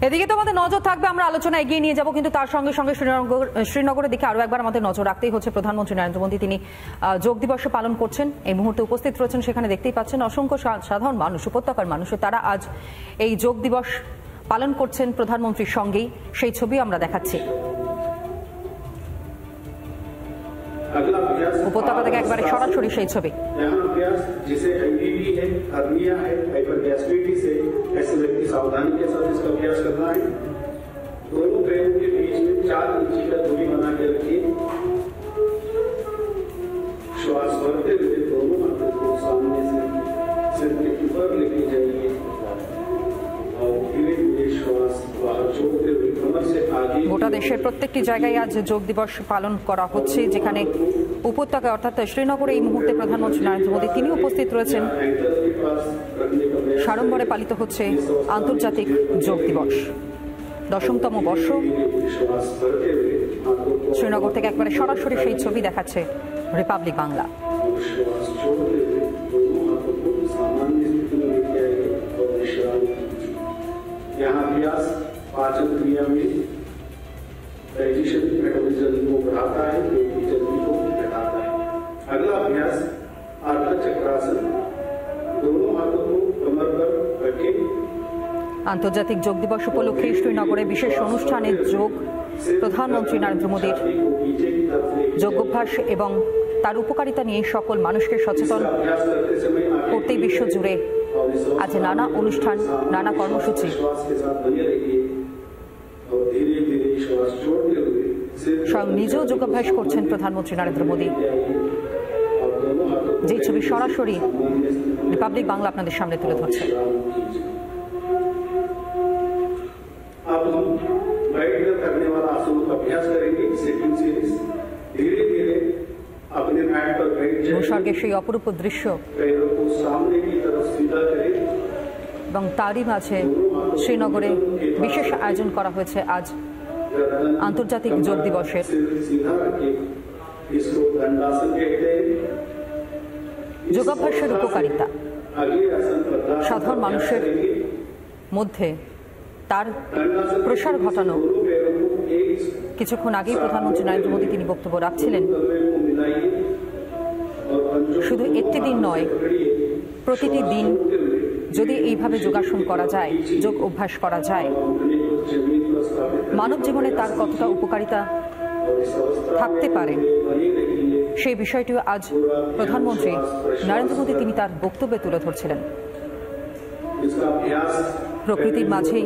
এদিকে তো আমাদের নজর থাকবে, আমরা আলোচনা এগিয়ে নিয়ে যাব, কিন্তু তার সঙ্গে সঙ্গে শ্রীনগরের দিকে আরো একবার আমাদের নজর রাখতেই হচ্ছে। প্রধানমন্ত্রী নরেন্দ্র মোদী তিনি যোগ দিবস পালন করছেন, এই মুহূর্তে উপস্থিত রয়েছেন সেখানে। দেখতেই পাচ্ছেন অসংখ্য সাধারণ মানুষ, উপত্যকার মানুষ, তারা আজ এই যোগ দিবস পালন করছেন প্রধানমন্ত্রীর সঙ্গেই। সেই ছবি আমরা দেখাচ্ছি। উপত্যকা থেকে একবারে সরাসরি সেই ছবি। श्वास भरते हुए दोनों हाथों को सामने से सिर के ऊपर लेके जाइए और धीरे धीरे श्वास बाहर छोड़ते हुए कमर से आगे। গোটা দেশের প্রত্যেকটি জায়গায় আজ যোগ দিবস পালন করা হচ্ছে, যেখানে উপত্যকা অর্থাৎ শ্রীনগরে এই মুহূর্তে প্রধানমন্ত্রী নরেন্দ্র মোদী তিনি উপস্থিত রয়েছেন। সাড়ম্বরে পালিত হচ্ছে আন্তর্জাতিক যোগ দিবস, 10তম বর্ষ। শ্রীনগর থেকে একবারে সরাসরি সেই ছবি দেখাচ্ছে রিপাবলিক বাংলা। यहाँ अभ्यास पाचन क्रिया में डाइजेशन मेटाबॉलिज्म को बढ़ाता है, पेट की चर्बी को घटाता है। अगला अभ्यास अर्ध चक्रासन, दोनों हाथों को कमर पर रखें। আন্তর্জাতিক যোগ দিবস উপলক্ষে শ্রীনগরে বিশেষ অনুষ্ঠানে যোগ প্রধানমন্ত্রী নরেন্দ্র মোদীর যোগাভ্যাস এবং তার উপকারিতা নিয়ে সকল মানুষকে সচেতন করতেই বিশ্ব জুড়ে আজ নানা অনুষ্ঠান, নানা কর্মসূচি। স্বয়ং নিজেও যোগাভ্যাস করছেন প্রধানমন্ত্রী নরেন্দ্র মোদী, যে ছবি সরাসরি রিপাবলিক বাংলা আপনাদের সামনে তুলে ধরছে। ভূস্বর্গের সেই অপরূপ দৃশ্য এবং তারই মাঝে শ্রীনগরে বিশেষ আয়োজন করা হয়েছে আজ আন্তর্জাতিক যোগ দিবসের। যোগাভ্যাসের উপকারিতা সাধারণ মানুষের মধ্যে তার প্রসার ঘটানো। কিছুক্ষণ আগেই প্রধানমন্ত্রী নরেন্দ্র মোদী তিনি বক্তব্য রাখছিলেন, শুধু একটি দিন নয়, প্রতিটি দিন যদি এইভাবে যোগাসন করা যায়, যোগ অভ্যাস করা যায়, মানব জীবনে তার কতটা উপকারিতা থাকতে পারে সেই বিষয়টিও আজ প্রধানমন্ত্রী নরেন্দ্র মোদী তিনি তার বক্তব্যে তুলে ধরছিলেন। প্রকৃতির মাঝেই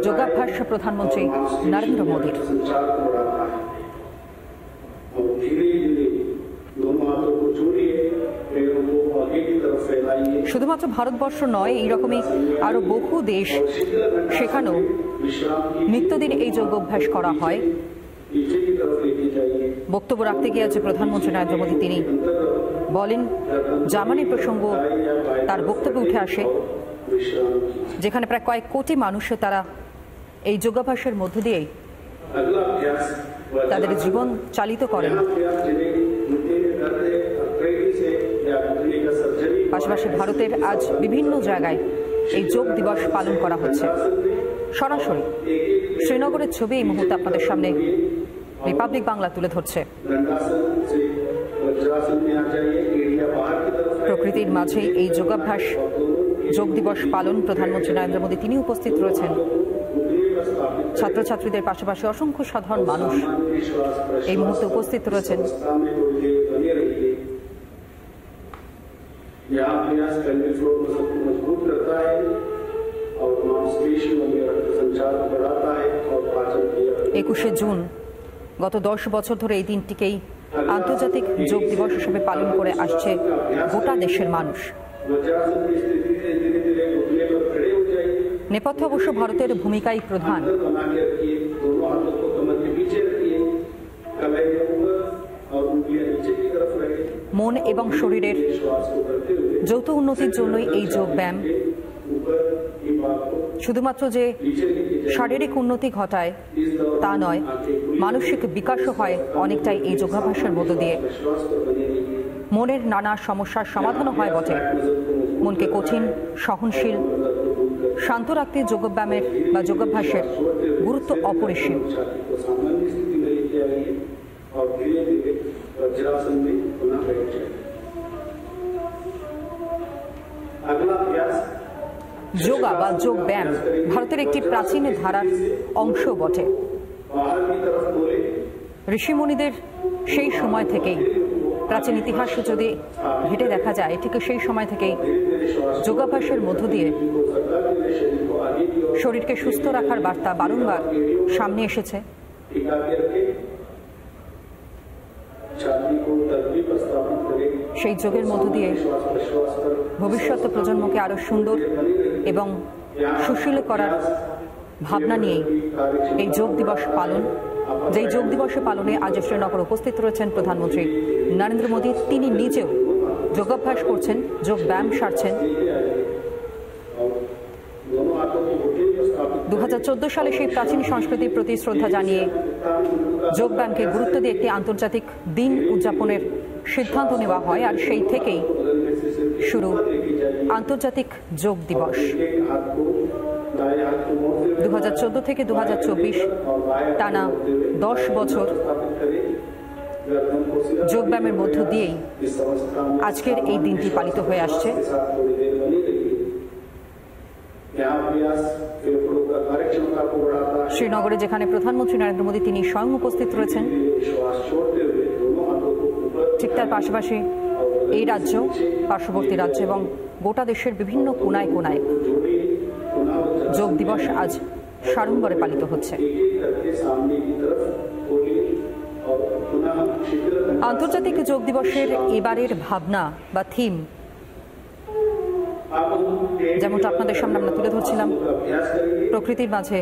যোগাভ্যাস প্রধানমন্ত্রী নরেন্দ্র মোদীর। শুধুমাত্র ভারতবর্ষ নয়, এইরকমই আরো বহু দেশ, সেখানেও নিত্যদিন এই যোগ অভ্যাস করা হয়। বক্তব্য রাখতে গিয়ে আছে প্রধানমন্ত্রী নরেন্দ্র মোদী তিনি বলেন, জার্মানির প্রসঙ্গ তার বক্তব্যে উঠে আসে, যেখানে প্রায় কয়েক কোটি মানুষ তারা এই যোগাভ্যাসের মধ্য দিয়েই তাদের জীবন চালিত করেন। পাশাপাশি ভারতের আজ বিভিন্ন জায়গায় এই যোগ দিবস পালন করা হচ্ছে। সরাসরি শ্রীনগরের ছবি এই মুহূর্তে আপনাদের সামনে রিপাবলিক বাংলা তুলে ধরছে। প্রকৃতির মাঝে এই যোগাভ্যাস যোগ দিবস পালন, প্রধানমন্ত্রী নরেন্দ্র মোদী তিনি উপস্থিত রয়েছেন। ছাত্রছাত্রীদের পাশাপাশি অসংখ্য সাধারণ মানুষ এই মুহূর্তে উপস্থিত রয়েছেন। একুশে জুন গত 10 বছর ধরে এই দিনটিকেই আন্তর্জাতিক যোগ দিবস হিসেবে পালন করে আসছে গোটা দেশের মানুষ। নেপথ্যে অবশ্য ভারতের ভূমিকাই প্রধান। মন এবং শরীরের যৌথ উন্নতির জন্যই এই যোগ ব্যায়াম শুধুমাত্র যে শারীরিক উন্নতি ঘটায় তা নয়, মানসিক বিকাশও হয় অনেকটাই এই যোগাভ্যাসের মধ্য দিয়ে। মনের নানা সমস্যার সমাধানও হয় বটে। মনকে কঠিন, সহনশীল শান্ত রাখতে যোগব্যায়ামের বা যোগাভ্যাসের গুরুত্ব অপরিসীম। যোগা বা যোগ ব্যায়াম ভারতের একটি প্রাচীন ধারার অংশ বটে। ঋষিমুনিদের সেই সময় থেকেই, প্রাচীন ইতিহাস যদি ঘেঁটে দেখা যায়, ঠিক সেই সময় থেকেই যোগাভ্যাসের মধ্য দিয়ে শরীরকে সুস্থ রাখার বার্তা বারংবার সামনে এসেছে। সেই যোগের মধ্য দিয়ে ভবিষ্যৎ প্রজন্মকে আরো সুন্দর এবং সুশীল করার ভাবনা নিয়েই এই যোগ দিবস পালন। যেই যোগ দিবসে পালনে আজ শ্রীনগর উপস্থিত রয়েছেন প্রধানমন্ত্রী নরেন্দ্র মোদী। তিনি নিজেও যোগাভ্যাস করছেন, যোগ ব্যায়াম সারছেন। 2014 সালে সেই প্রাচীন সংস্কৃতির প্রতি শ্রদ্ধা জানিয়ে যোগব্যায়ামকে গুরুত্ব দিয়ে একটি আন্তর্জাতিক দিন উদযাপনের সিদ্ধান্ত নেওয়া হয়, আর সেই থেকেই শুরু আন্তর্জাতিক যোগ দিবস। 2014 থেকে 2024 টানা 10 বছর যোগব্যায়ামের মধ্য দিয়েই আজকের এই দিনটি পালিত হয়ে আসছে। শ্রীনগরে যেখানে প্রধানমন্ত্রী নরেন্দ্র মোদী তিনি স্বয়ং উপস্থিত রয়েছেন, ঠিক তার পাশাপাশি এই রাজ্য, পার্শ্ববর্তী রাজ্য এবং গোটা দেশের বিভিন্ন কোনায় কোনায় যোগ দিবস আজ সাড়ম্বরে পালিত হচ্ছে। আন্তর্জাতিক যোগ দিবসের এবারের ভাবনা বা থিম, যেমনটা আপনাদের সামনে আমরা তুলে ধরছিলাম, প্রকৃতির মাঝে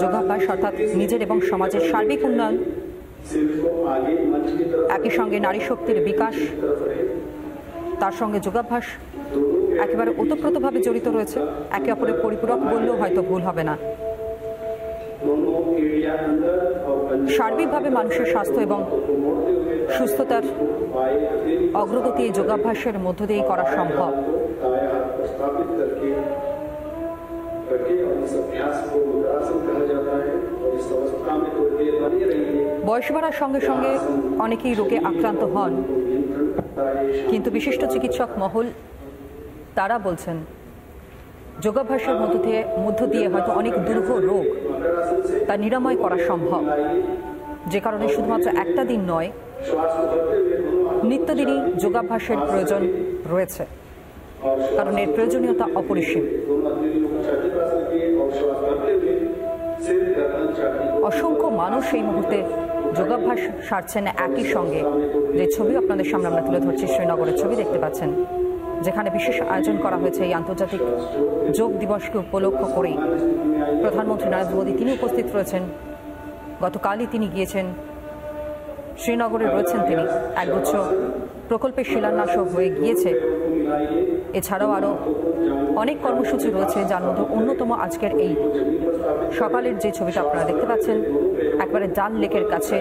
যোগাভ্যাস, অর্থাৎ নিজের এবং সমাজের সার্বিক উন্নয়ন, একই সঙ্গে নারী শক্তির বিকাশ, তার সঙ্গে যোগাভ্যাস একেবারে ওতপ্রোতভাবে জড়িত রয়েছে। একে অপরের পরিপূরক বললেও হয়তো ভুল হবে না। সার্বিকভাবে মানুষের স্বাস্থ্য এবং সুস্থতার অগ্রগতি এই যোগাভ্যাসের মধ্য দিয়েই করা সম্ভব। বয়স বাড়ার সঙ্গে সঙ্গে অনেকেই রোগে আক্রান্ত হন, কিন্তু বিশিষ্ট চিকিৎসক মহল তারা বলছেন যোগাভ্যাসের মধ্য দিয়ে হয়তো অনেক দুর্ভ রোগ তা নিরাময় করা সম্ভব। যে কারণে শুধুমাত্র একটা দিন নয়, নিত্যদিনই যোগাভ্যাসের প্রয়োজন রয়েছে, কারণ এর প্রয়োজনীয়তা অপরিসীম। অসংখ্য মানুষ এই মুহূর্তে যোগাভ্যাস সারছেন একই সঙ্গে। যে ছবি আপনাদের সামনে আমরা তুলে ধরছি, শ্রীনগরের ছবি দেখতে পাচ্ছেন, যেখানে বিশেষ আয়োজন করা হয়েছে এই আন্তর্জাতিক যোগ দিবসকে উপলক্ষ করেই। প্রধানমন্ত্রী নরেন্দ্র মোদী তিনি উপস্থিত রয়েছেন। গতকালই তিনি গিয়েছেন শ্রীনগরে, রয়েছেন তিনি। একগুচ্ছ প্রকল্পের শিলান্যাসও হয়ে গিয়েছে। এছাড়াও আরও অনেক কর্মসূচি রয়েছে, যার মধ্যে অন্যতম আজকের এই সকালের যে ছবিটা আপনারা দেখতে পাচ্ছেন, একবারে ডাল লেকের কাছে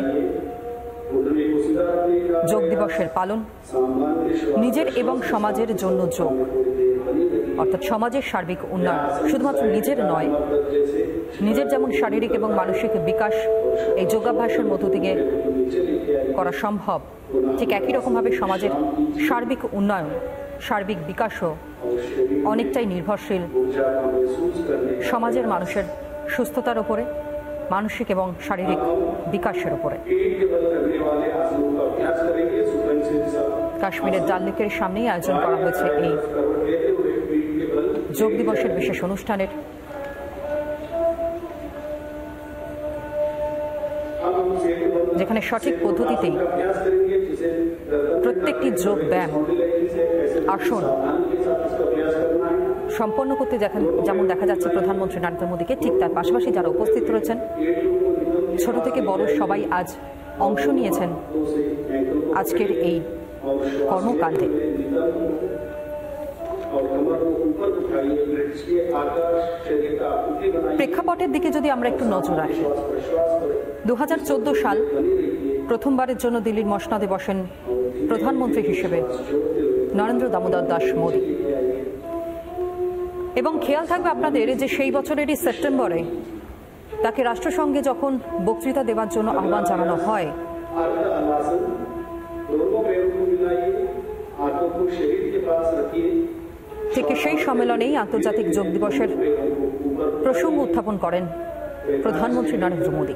যোগ দিবসের পালন। নিজের এবং সমাজের জন্য যোগ, অর্থাৎ সমাজের সার্বিক উন্নয়ন, শুধুমাত্র নিজের নয়, নিজের যেমন শারীরিক এবং মানসিক বিকাশ এই যোগাভ্যাসের মধ্য থেকে করা সম্ভব, ঠিক একই রকমভাবে সমাজের সার্বিক উন্নয়ন, সার্বিক বিকাশও অনেকটাই নির্ভরশীল সমাজের মানুষের সুস্থতার উপরে, মানসিক এবং শারীরিক বিকাশের উপরে। কাশ্মীরের ডাল লেকের সামনেই আয়োজন করা হয়েছে এই যোগ দিবসের বিশেষ অনুষ্ঠানের। যেখানে সঠিক পদ্ধতিতেই প্রত্যেকটি যোগ ব্যায়াম আসন সম্পন্ন করতে যেমন দেখা যাচ্ছে প্রধানমন্ত্রী নরেন্দ্র মোদীকে, ঠিক তার পাশাপাশি যারা উপস্থিত রয়েছেন, ছোট থেকে বড় সবাই আজ অংশ নিয়েছেন আজকের এই কর্মকাণ্ডে। প্রেক্ষাপটের দিকে যদি আমরা একটু নজর রাখি, 2014 সাল প্রথমবারের জন্য দিল্লির মসনদে বসেন প্রধানমন্ত্রী হিসেবে নরেন্দ্র দামোদর দাস মোদী। এবং খেয়াল থাকবে আপনাদের যে সেই বছরেরই সেপ্টেম্বরে তাকে রাষ্ট্রসংঘে যখন বক্তৃতা দেওয়ার জন্য আহ্বান জানানো হয়, ঠিক সেই সম্মেলনেই আন্তর্জাতিক যোগ দিবসের প্রসঙ্গ উত্থাপন করেন প্রধানমন্ত্রী নরেন্দ্র মোদী।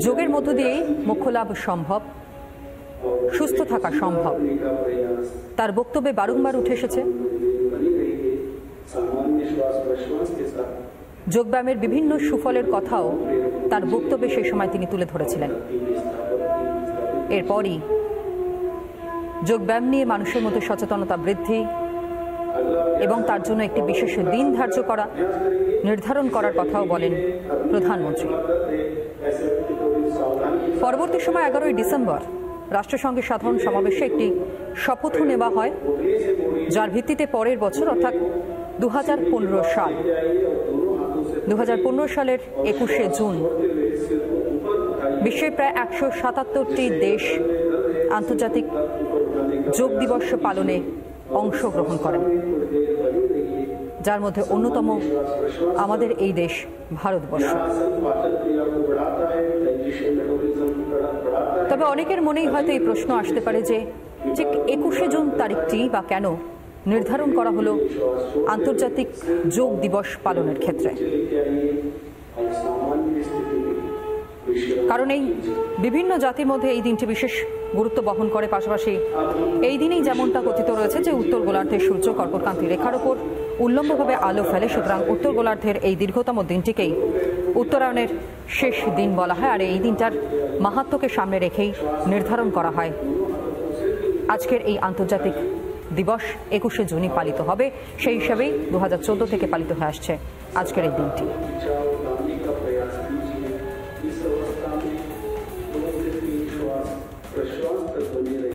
যোগের মধ্য দিয়েই মোক্ষ লাভ সম্ভব, সুস্থ থাকা সম্ভব, তার বক্তব্যে বারংবার উঠে এসেছে। যোগব্যায়ামের বিভিন্ন সুফলের কথাও তার বক্তব্যে সেই সময় তিনি তুলে ধরেছিলেন। এরপরই যোগব্যায়াম নিয়ে মানুষের মধ্যে সচেতনতা বৃদ্ধি এবং তার জন্য একটি বিশেষ দিন ধার্য করা, নির্ধারণ করার কথাও বলেন প্রধানমন্ত্রী। পরবর্তী সময় 11ই ডিসেম্বর রাষ্ট্রসংঘের সাধারণ সমাবেশে একটি শপথও নেওয়া হয়, যার ভিত্তিতে পরের বছর অর্থাৎ 2015 সাল 2015 সালের 21শে জুন বিশ্বের প্রায় 177টি দেশ আন্তর্জাতিক যোগ দিবস পালনে অংশগ্রহণ করেন, যার মধ্যে অন্যতম আমাদের এই দেশ ভারতবর্ষ। তবে অনেকের মনেই হয়তো এই প্রশ্ন আসতে পারে যে ঠিক 21শে জুন তারিখটি বা কেন নির্ধারণ করা হলো আন্তর্জাতিক যোগ দিবস পালনের ক্ষেত্রে। কারণ এই বিভিন্ন জাতির মধ্যে এই দিনটি বিশেষ গুরুত্ব বহন করে। পাশাপাশি এই দিনেই যেমনটা কথিত রয়েছে যে উত্তর গোলার্ধের সূর্য কর্কটক্রান্তি রেখার ওপর উল্লম্বভাবে আলো ফেলে, সুতরাং উত্তর গোলার্ধের এই দীর্ঘতম দিনটিকেই উত্তরায়ণের শেষ দিন বলা হয়। আর এই দিনটার মাহাত্ম্যকে সামনে রেখেই নির্ধারণ করা হয় আজকের এই আন্তর্জাতিক দিবস 21শে জুনই পালিত হবে। সেই হিসাবেই 2014 থেকে পালিত হয়ে আসছে আজকের এই দিনটি।